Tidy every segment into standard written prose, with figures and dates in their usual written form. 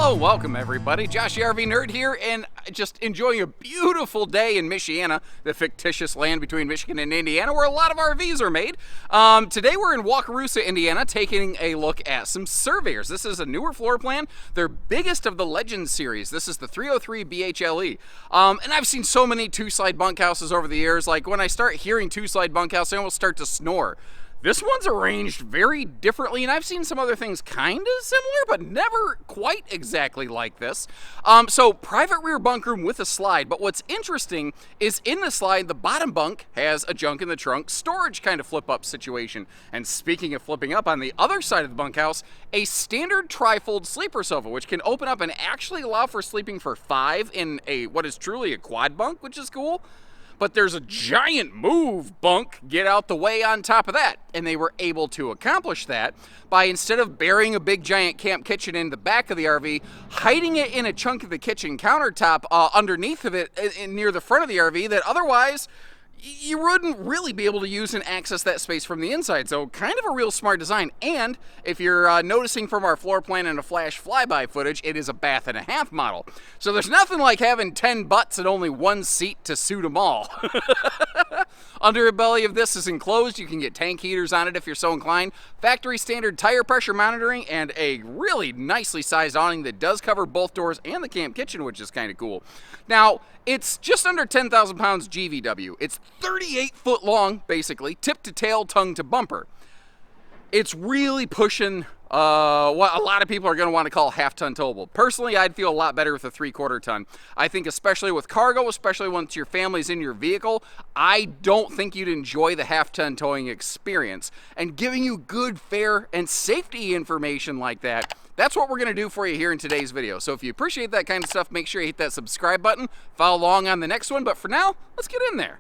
Hello, welcome everybody. Josh the RV Nerd here, and just enjoying a beautiful day in Michiana, the fictitious land between Michigan and Indiana, where a lot of RVs are made. Today we're in Wakarusa, Indiana, taking a look at some Surveyors. This is a newer floor plan, their biggest of the Legends series. This is the 303 BHLE. And I've seen so many two-slide bunkhouses over the years. Like when I start hearing two-slide bunkhouse, I almost start to snore. This one's arranged very differently, and I've seen some other things kind of similar, but never quite exactly like this. So private rear bunk room with a slide, but what's interesting is in the slide, the bottom bunk has a junk in the trunk storage kind of flip up situation. And speaking of flipping up, on the other side of the bunkhouse, a standard trifold sleeper sofa, which can open up and actually allow for sleeping for 5 in what is truly a quad bunk, which is cool. But there's a giant move bunk, get out the way on top of that. And they were able to accomplish that by, instead of burying a big giant camp kitchen in the back of the RV, hiding it in a chunk of the kitchen countertop underneath of it near the front of the RV that otherwise you wouldn't really be able to use and access that space from the inside. So kind of a real smart design. And if you're noticing from our floor plan and a flash flyby footage, it is a bath and a half model. So there's nothing like having 10 butts and only one seat to suit them all. Underbelly of this is enclosed. You can get tank heaters on it if you're so inclined. Factory standard tire pressure monitoring and a really nicely sized awning that does cover both doors and the camp kitchen, which is kind of cool. Now, it's just under 10,000 pounds GVW. It's 38 foot long, basically, tip to tail, tongue to bumper. It's really pushing what a lot of people are going to want to call half-ton towable. Personally, I'd feel a lot better with a 3/4 ton. I think especially with cargo, especially once your family's in your vehicle, I don't think you'd enjoy the half-ton towing experience. And giving you good, fair, and safety information like that, that's what we're going to do for you here in today's video. So if you appreciate that kind of stuff, make sure you hit that subscribe button, follow along on the next one. But for now, let's get in there.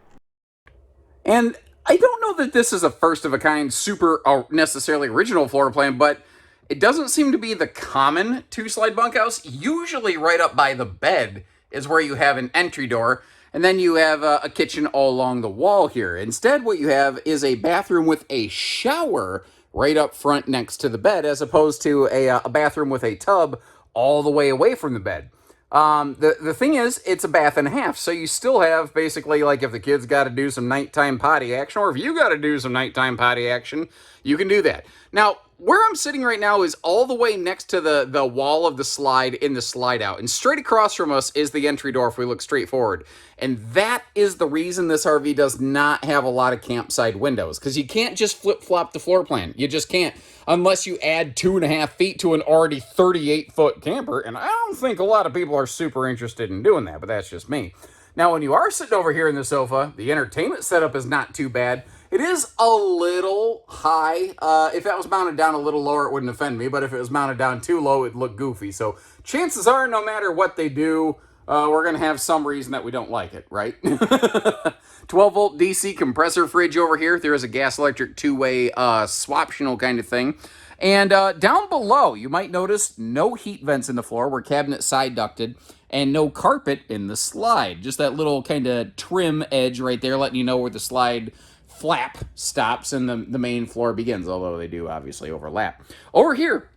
And I don't know that this is a first of a kind, super necessarily original floor plan, but it doesn't seem to be the common two-slide bunkhouse. Usually right up by the bed is where you have an entry door, and then you have a kitchen all along the wall here. Instead, what you have is a bathroom with a shower right up front next to the bed, as opposed to a bathroom with a tub all the way away from the bed. The thing is, it's a bath and a half, so you still have basically, like, if the kids got to do some nighttime potty action, or if you got to do some nighttime potty action, you can do that. Now, where I'm sitting right now is all the way next to the wall of the slide in the slide out, and straight across from us is the entry door if we look straight forward. And that is the reason this RV does not have a lot of campside windows, because you can't just flip-flop the floor plan. You just can't, unless you add 2.5 feet to an already 38-foot camper, and I don't think a lot of people are super interested in doing that, but that's just me. Now, when you are sitting over here in the sofa, the entertainment setup is not too bad. It is a little high. If that was mounted down a little lower, it wouldn't offend me, but if it was mounted down too low, it'd look goofy. So chances are, no matter what they do, we're going to have some reason that we don't like it, right? 12-volt DC compressor fridge over here. There is a gas-electric two-way swaptional kind of thing. And down below, you might notice no heat vents in the floor. We're cabinet side ducted. And no carpet in the slide. Just that little kind of trim edge right there, letting you know where the slide flap stops and the main floor begins, although they do obviously overlap. Over here,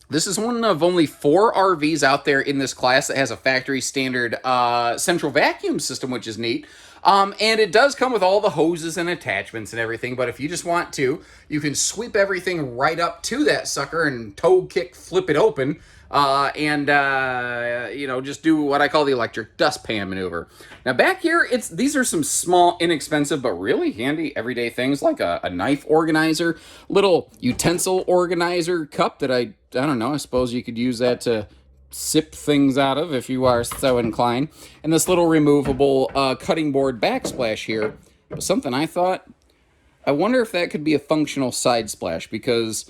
this is one of only 4 RVs out there in this class that has a factory standard central vacuum system, which is neat. And it does come with all the hoses and attachments and everything, but if you just want to, you can sweep everything right up to that sucker and toe kick, flip it open, you know, just do what I call the electric dustpan maneuver. Now back here, these are some small, inexpensive, but really handy everyday things like a knife organizer, little utensil organizer cup that I don't know, I suppose you could use that to sip things out of if you are so inclined. And this little removable cutting board backsplash here was something I thought, I wonder if that could be a functional side splash, because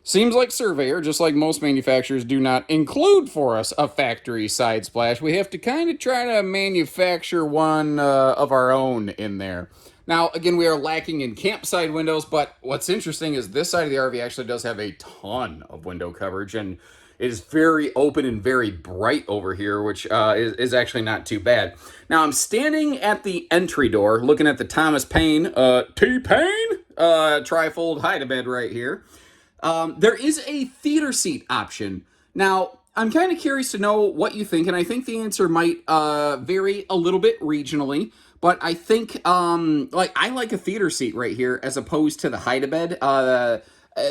seems like Surveyor, just like most manufacturers, do not include for us a factory side splash. We have to kind of try to manufacture one of our own in there. Now, again, we are lacking in campside windows, but what's interesting is this side of the RV actually does have a ton of window coverage, and it is very open and very bright over here, which is actually not too bad. Now, I'm standing at the entry door, looking at the Thomas Paine, T-Paine, trifold hide-a-bed right here. There is a theater seat option. Now, I'm kind of curious to know what you think, and I think the answer might vary a little bit regionally. But I think, like, I like a theater seat right here as opposed to the hide-a-bed.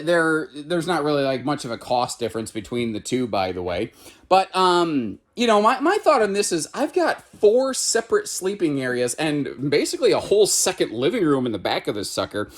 There's not really like much of a cost difference between the two, by the way. But you know, my thought on this is I've got 4 separate sleeping areas and basically a whole second living room in the back of this sucker.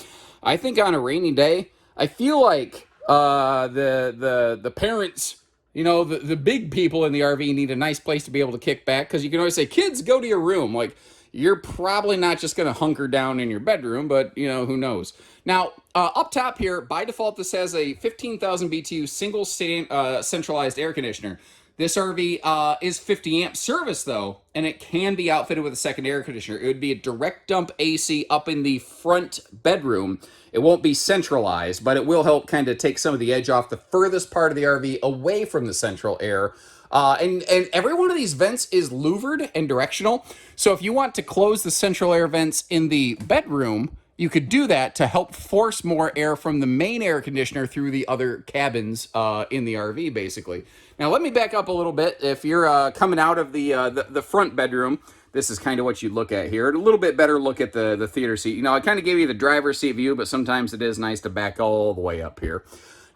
I think on a rainy day, I feel like the parents, you know, the big people in the RV need a nice place to be able to kick back, because you can always say, kids, go to your room. Like, you're probably not just going to hunker down in your bedroom, but, you know, who knows. Now, up top here, by default, this has a 15,000 BTU single centralized air conditioner. This RV is 50 amp service, though, and it can be outfitted with a second air conditioner. It would be a direct dump AC up in the front bedroom. It won't be centralized, but it will help kind of take some of the edge off the furthest part of the RV away from the central air. And every one of these vents is louvered and directional. So if you want to close the central air vents in the bedroom, you could do that to help force more air from the main air conditioner through the other cabins in the RV, basically. Now, let me back up a little bit. If you're coming out of the front bedroom, this is kind of what you look at here. A little bit better look at the theater seat. You know, I kind of gave you the driver's seat view, but sometimes it is nice to back all the way up here.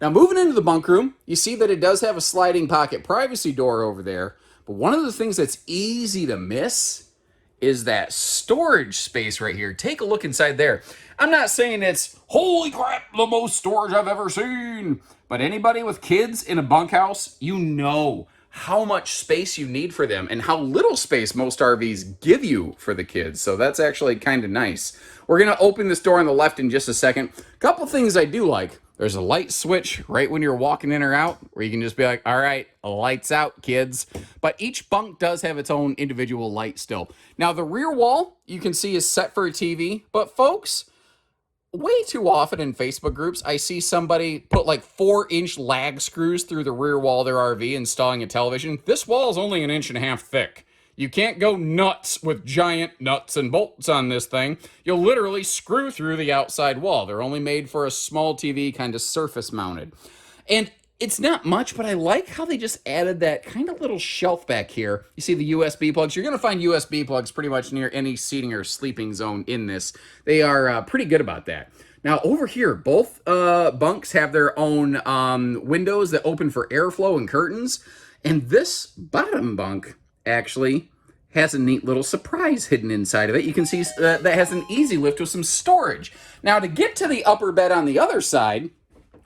Now, moving into the bunk room, you see that it does have a sliding pocket privacy door over there. But one of the things that's easy to miss is that storage space right here. Take a look inside there. I'm not saying it's, holy crap, the most storage I've ever seen. But anybody with kids in a bunkhouse, you know how much space you need for them and how little space most RVs give you for the kids. So that's actually kind of nice. We're going to open this door on the left in just a second. A couple things I do like. There's a light switch right when you're walking in or out where you can just be like, all right, lights out, kids. But each bunk does have its own individual light still. Now, the rear wall, you can see, is set for a TV. But folks, way too often in Facebook groups, I see somebody put like 4-inch lag screws through the rear wall of their RV installing a television. This wall is only 1.5 inches thick. You can't go nuts with giant nuts and bolts on this thing. You'll literally screw through the outside wall. They're only made for a small TV, kind of surface mounted. And it's not much, but I like how they just added that kind of little shelf back here. You see the USB plugs? You're going to find USB plugs pretty much near any seating or sleeping zone in this. They are pretty good about that. Now, over here, both bunks have their own windows that open for airflow and curtains. And this bottom bunk actually has a neat little surprise hidden inside of it. You can see that has an easy lift with some storage. Now, to get to the upper bed on the other side,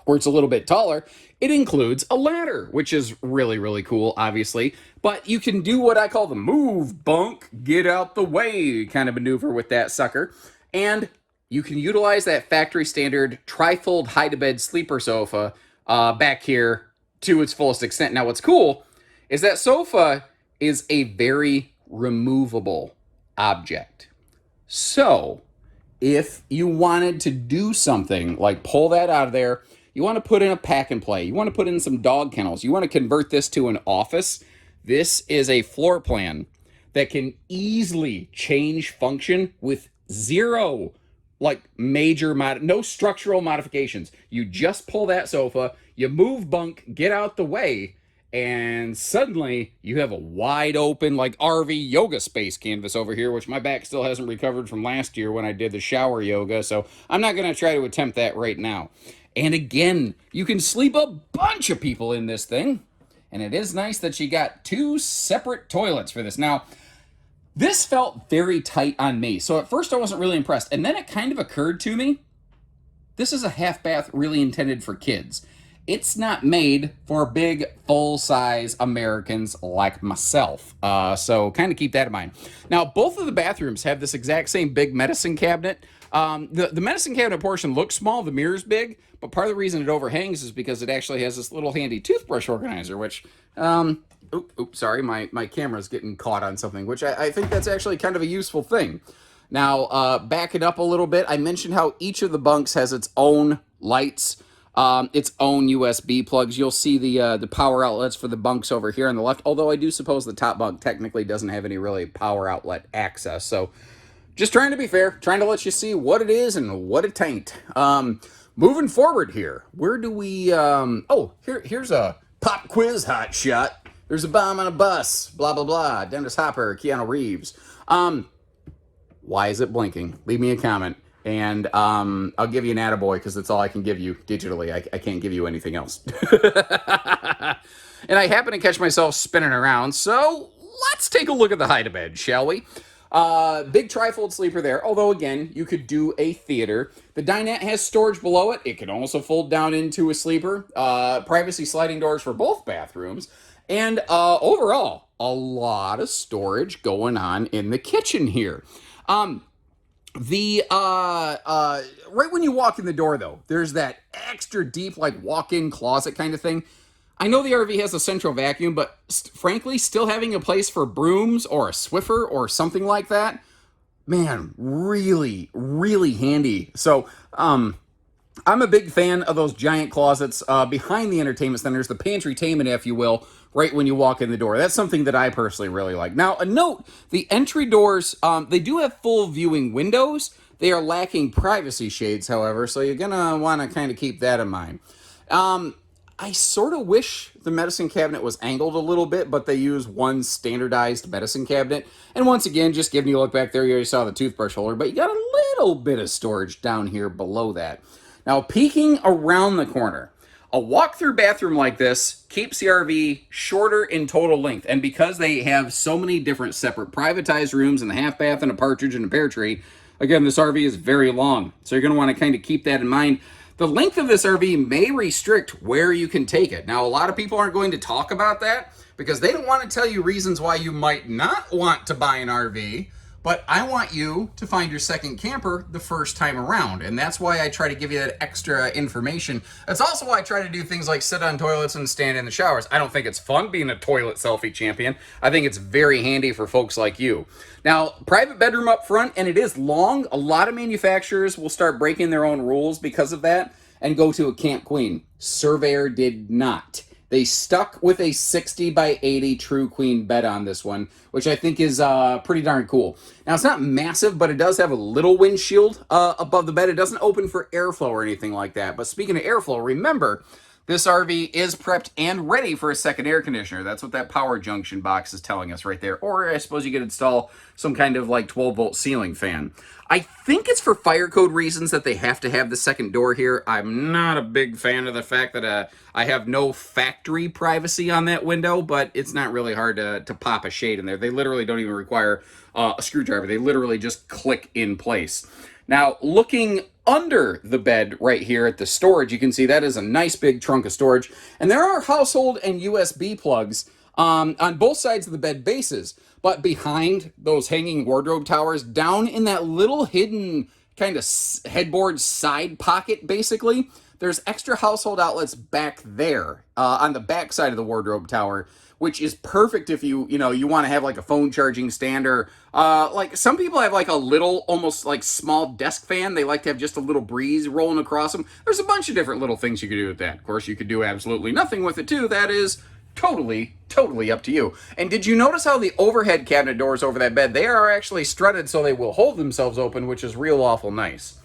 where it's a little bit taller, it includes a ladder, which is really, really cool, obviously. But you can do what I call the move bunk, get out the way kind of maneuver with that sucker. And you can utilize that factory standard tri-fold hide-to-bed sleeper sofa back here to its fullest extent. Now, what's cool is that sofa is a very removable object. So, if you wanted to do something like pull that out of there, you want to put in a pack and play, you want to put in some dog kennels, you want to convert this to an office, this is a floor plan that can easily change function with zero major no structural modifications. You just pull that sofa, you move bunk, get out the way, and suddenly you have a wide open RV yoga space canvas over here, which my back still hasn't recovered from last year when I did the shower yoga, so I'm not going to try to attempt that right now. And again, you can sleep a bunch of people in this thing, and it is nice that you got 2 separate toilets for this. Now, this felt very tight on me, so at first I wasn't really impressed, and then it kind of occurred to me, this is a half bath really intended for kids. It's not made for big, full-size Americans like myself. So kind of keep that in mind. Now, both of the bathrooms have this exact same big medicine cabinet. The medicine cabinet portion looks small, the mirror's big, but part of the reason it overhangs is because it actually has this little handy toothbrush organizer, which, oops, sorry, my camera's getting caught on something, which I think that's actually kind of a useful thing. Now, back it up a little bit, I mentioned how each of the bunks has its own lights, its own USB plugs. You'll see the power outlets for the bunks over here on the left, although I do suppose the top bunk technically doesn't have any really power outlet access. So just trying to be fair, trying to let you see what it is and what it ain't. Moving forward here, where do we, here's a Pop quiz, hot shot. There's a bomb on a bus. Blah, blah, blah. Dennis Hopper, Keanu Reeves. Why is it blinking? Leave me a comment. And I'll give you an attaboy because that's all I can give you digitally. I can't give you anything else. And I happen to catch myself spinning around. So let's take a look at the hide-a-bed, shall we? Big trifold sleeper there, although again, you could do a theater. The dinette has storage below it. It can also fold down into a sleeper. Privacy sliding doors for both bathrooms. And overall, a lot of storage going on in the kitchen here. Right when you walk in the door, though, there's that extra deep, like, walk-in closet kind of thing. I know the RV has a central vacuum, but frankly, still having a place for brooms or a Swiffer or something like that, man, really, really handy. So, I'm a big fan of those giant closets behind the entertainment centers, the pantry-tainment, if you will, right when you walk in the door. That's something that I personally really like. Now, a note, the entry doors, they do have full viewing windows. They are lacking privacy shades, however, so you're going to want to kind of keep that in mind. I sort of wish the medicine cabinet was angled a little bit, but they use one standardized medicine cabinet. And once again, just giving you a look back there, you already saw the toothbrush holder, but you got a little bit of storage down here below that. Now, peeking around the corner, a walk-through bathroom like this keeps the RV shorter in total length. And because they have so many different separate privatized rooms and the half bath and a partridge and a pear tree, again, this RV is very long. So you're going to want to kind of keep that in mind. The length of this RV may restrict where you can take it. Now, a lot of people aren't going to talk about that because they don't want to tell you reasons why you might not want to buy an RV, but I want you to find your second camper the first time around, and that's why I try to give you that extra information. That's also why I try to do things like sit on toilets and stand in the showers. I don't think it's fun being a toilet selfie champion. I think it's very handy for folks like you. Now, private bedroom up front, and it is long. A lot of manufacturers will start breaking their own rules because of that and go to a Camp Queen. Surveyor did not. They stuck with a 60 by 80 true queen bed on this one, which I think is pretty darn cool. Now, it's not massive, but it does have a little windshield above the bed. It doesn't open for airflow or anything like that. But speaking of airflow, remember, this RV is prepped and ready for a second air conditioner. That's what that power junction box is telling us right there. Or I suppose you could install some kind of like 12-volt ceiling fan. I think it's for fire code reasons that they have to have the second door here. I'm not a big fan of the fact that I have no factory privacy on that window, but it's not really hard to pop a shade in there. They literally don't even require a screwdriver. They literally just click in place. Now, looking under the bed right here at the storage, you can see that is a nice big trunk of storage. And there are household and USB plugs on both sides of the bed bases. But behind those hanging wardrobe towers, down in that little hidden kind of headboard side pocket, basically, there's extra household outlets back there on the back side of the wardrobe tower, which is perfect if you want to have like a phone charging stand or like some people have like a little almost like small desk fan. They like to have just a little breeze rolling across them. There's a bunch of different little things you could do with that. Of course, you could do absolutely nothing with it too. That is totally up to you. And did you notice how the overhead cabinet doors over that bed, they are actually strutted so they will hold themselves open, which is real awful nice.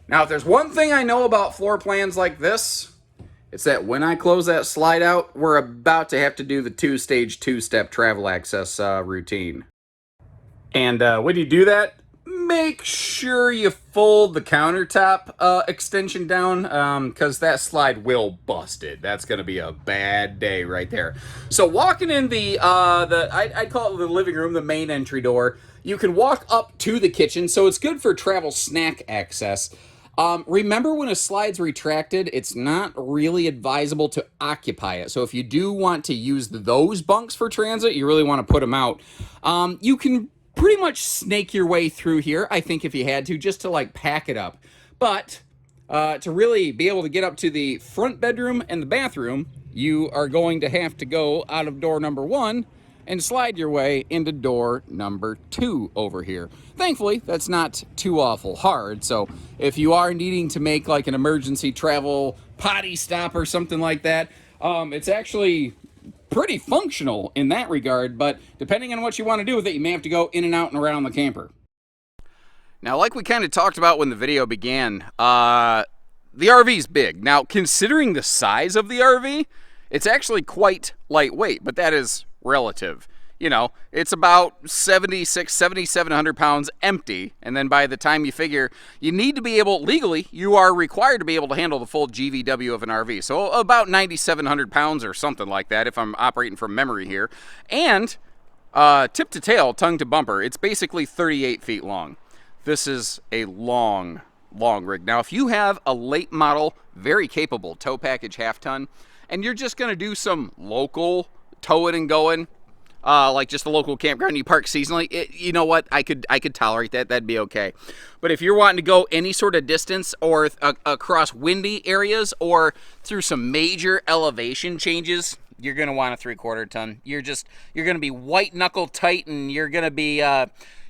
Now, if there's one thing I know about floor plans like this, it's that when I close that slide out, we're about to have to do the two-stage, two-step travel access routine. And when you do that, make sure you fold the countertop extension down because that slide will bust it. That's going to be a bad day right there. So walking in I'd call it the living room, the main entry door, you can walk up to the kitchen, so it's good for travel snack access. Remember when a slide's retracted, it's not really advisable to occupy it. So if you do want to use those bunks for transit, you really want to put them out. You can pretty much snake your way through here, I think, if you had to, just to like pack it up. But to really be able to get up to the front bedroom and the bathroom, you are going to have to go out of door number 1 and slide your way into door number 2 over here. Thankfully, that's not too awful hard. So if you are needing to make like an emergency travel potty stop or something like that, it's actually pretty functional in that regard, but depending on what you want to do with it, you may have to go in and out and around the camper. Now, like we kind of talked about when the video began, the RV's big. Now, considering the size of the RV, It's actually quite lightweight, but that is relative. You know, it's about 7,700 pounds empty, and then by the time you figure you need to be able, legally, you are required to be able to handle the full GVW of an RV. So about 9,700 pounds or something like that if I'm operating from memory here. And tip to tail, tongue to bumper, it's basically 38 feet long. This is a long rig. Now, if you have a late model, very capable tow package half ton, and you're just going to do some local towing and going, like just a local campground you park seasonally, you know what, I could tolerate that. That'd be okay. But if you're wanting to go any sort of distance or across windy areas or through some major elevation changes, you're going to want a 3/4 ton. You're going to be white knuckle tight, and you're going to be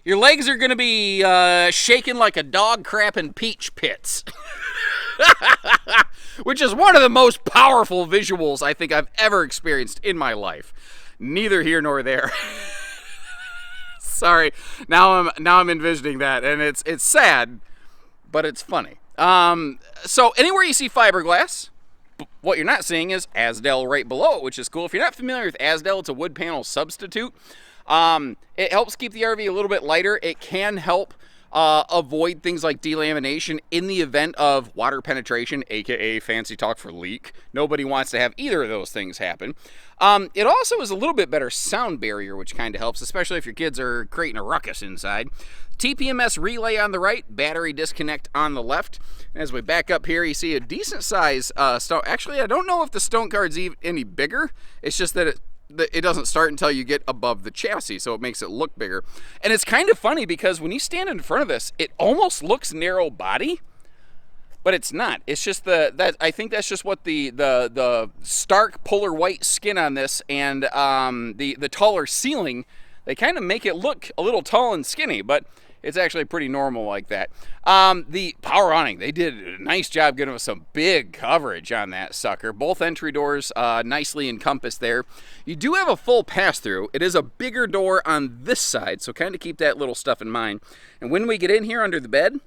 your legs are going to be shaking like a dog crapping peach pits. Which is one of the most powerful visuals I think I've ever experienced in my life. Neither here nor there. Sorry. Now I'm envisioning that, and it's sad, but it's funny. So anywhere you see fiberglass, what you're not seeing is Asdel right below it, which is cool. If you're not familiar with Asdel, it's a wood panel substitute. It helps keep the RV a little bit lighter. It can help avoid things like delamination in the event of water penetration, aka fancy talk for leak. Nobody wants to have either of those things happen. It also is a little bit better sound barrier, which kind of helps, especially if your kids are creating a ruckus inside. TPMS relay on the right, battery disconnect on the left. And as we back up here, you see a decent size stone. Actually, I don't know if the stone card's any bigger. It's just that it doesn't start until you get above the chassis, so it makes it look bigger. And it's kind of funny because when you stand in front of this, it almost looks narrow body, but it's not. It's just I think that's just what the stark polar white skin on this and the taller ceiling, they kind of make it look a little tall and skinny, but it's actually pretty normal like that. The power awning, they did a nice job giving us some big coverage on that sucker. Both entry doors nicely encompassed there. You do have a full pass-through. It is a bigger door on this side, so kind of keep that little stuff in mind. And when we get in here under the bed,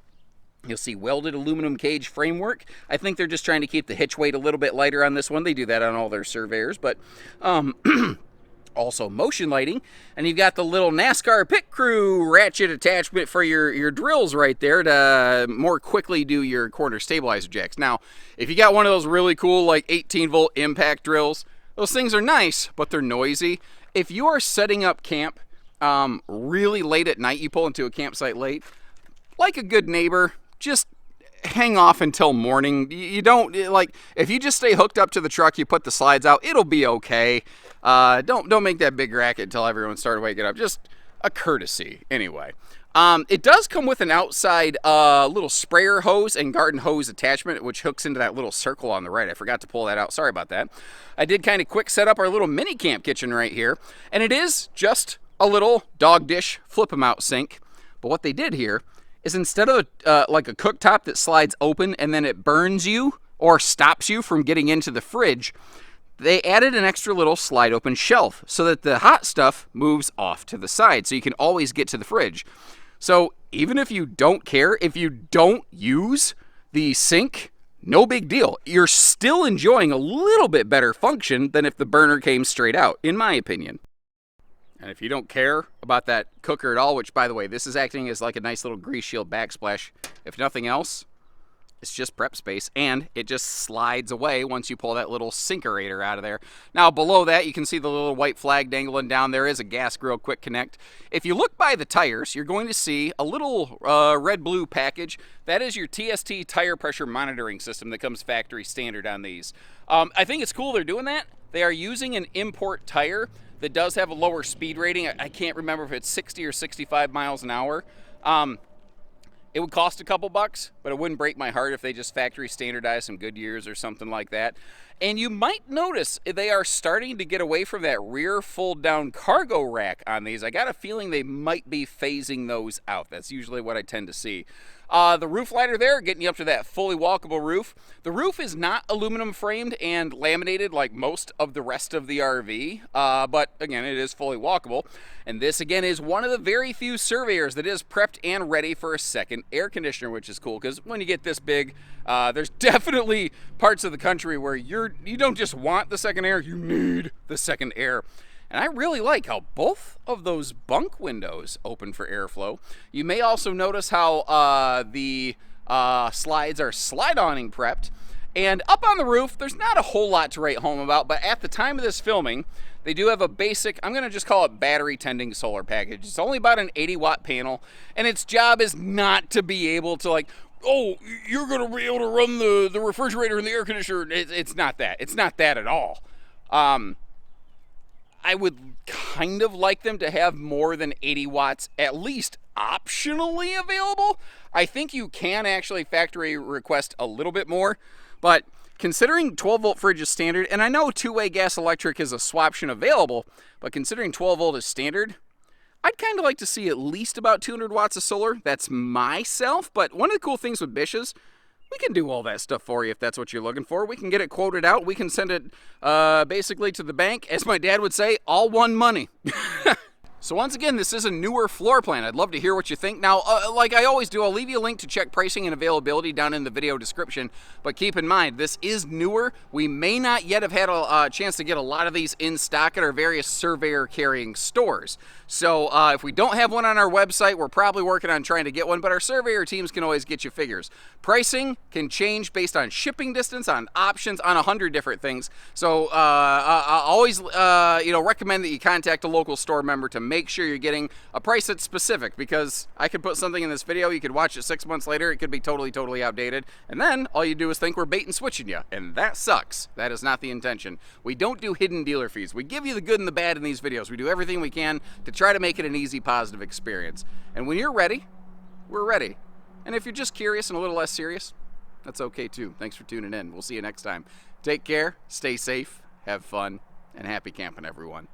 you'll see welded aluminum cage framework. I think they're just trying to keep the hitch weight a little bit lighter on this one. They do that on all their Surveyors, but also motion lighting, and you've got the little NASCAR pit crew ratchet attachment for your drills right there to more quickly do your corner stabilizer jacks. Now, if you got one of those really cool like 18-volt impact drills, those things are nice, but they're noisy. If you are setting up camp really late at night, you pull into a campsite late, like a good neighbor, just hang off until morning. You don't, like, if you just stay hooked up to the truck, you put the slides out, it'll be okay. Don't make that big racket until everyone started waking up. Just a courtesy, anyway. It does come with an outside little sprayer hose and garden hose attachment, which hooks into that little circle on the right. I forgot to pull that out. Sorry about that. I did kind of quick set up our little mini camp kitchen right here, and it is just a little dog dish flip 'em out sink. But what they did here is instead of like a cooktop that slides open and then it burns you or stops you from getting into the fridge, they added an extra little slide open shelf so that the hot stuff moves off to the side so you can always get to the fridge. So even if you don't care, if you don't use the sink, no big deal. You're still enjoying a little bit better function than if the burner came straight out, in my opinion. And if you don't care about that cooker at all, which, by the way, this is acting as like a nice little grease shield backsplash. If nothing else, it's just prep space, and it just slides away once you pull that little sinkerator out of there. Now, below that, you can see the little white flag dangling down. There is a gas grill quick connect. If you look by the tires, you're going to see a little red-blue package. That is your TST tire pressure monitoring system that comes factory standard on these. I think it's cool they're doing that. They are using an import tire that does have a lower speed rating. I can't remember if it's 60 or 65 miles an hour. It would cost a couple bucks, but it wouldn't break my heart if they just factory standardized some Goodyears or something like that. And you might notice they are starting to get away from that rear fold-down cargo rack on these. I got a feeling they might be phasing those out. That's usually what I tend to see. The roof liner there, getting you up to that fully walkable roof. The roof is not aluminum framed and laminated like most of the rest of the RV, but again, it is fully walkable. And this again is one of the very few Surveyors that is prepped and ready for a second air conditioner, which is cool because when you get this big, there's definitely parts of the country where you don't just want the second air, you need the second air. And I really like how both of those bunk windows open for airflow. You may also notice how the slides are slide awning prepped. And up on the roof, there's not a whole lot to write home about, but at the time of this filming, they do have a basic, I'm gonna just call it battery tending solar package. It's only about an 80-watt panel, and its job is not to be able to like, oh, you're gonna be able to run the refrigerator and the air conditioner. It's not that. It's not that at all. I would kind of like them to have more than 80 watts, at least optionally available. I think you can actually factory request a little bit more, but considering 12-volt fridge is standard, and I know two-way gas electric is a swaption available, but considering 12-volt is standard, I'd kind of like to see at least about 200 watts of solar. That's myself, but one of the cool things with Bish is we can do all that stuff for you if that's what you're looking for. We can get it quoted out. We can send it basically to the bank. As my dad would say, all one money. So once again, this is a newer floor plan. I'd love to hear what you think. Now, like I always do, I'll leave you a link to check pricing and availability down in the video description. But keep in mind, this is newer. We may not yet have had a chance to get a lot of these in stock at our various Surveyor carrying stores. So if we don't have one on our website, we're probably working on trying to get one, but our Surveyor teams can always get you figures. Pricing can change based on shipping distance, on options, on 100 different things. So I always recommend that you contact a local store member to make sure you're getting a price that's specific, because I could put something in this video, you could watch it 6 months later, it could be totally outdated, and then all you do is think we're bait and switching you, and that sucks. That is not the intention. We don't do hidden dealer fees. We give you the good and the bad in these videos. We do everything we can to try to make it an easy, positive experience. And when you're ready, we're ready. And if you're just curious and a little less serious, that's okay too. Thanks for tuning in. We'll see you next time. Take care, stay safe, have fun, and happy camping, everyone.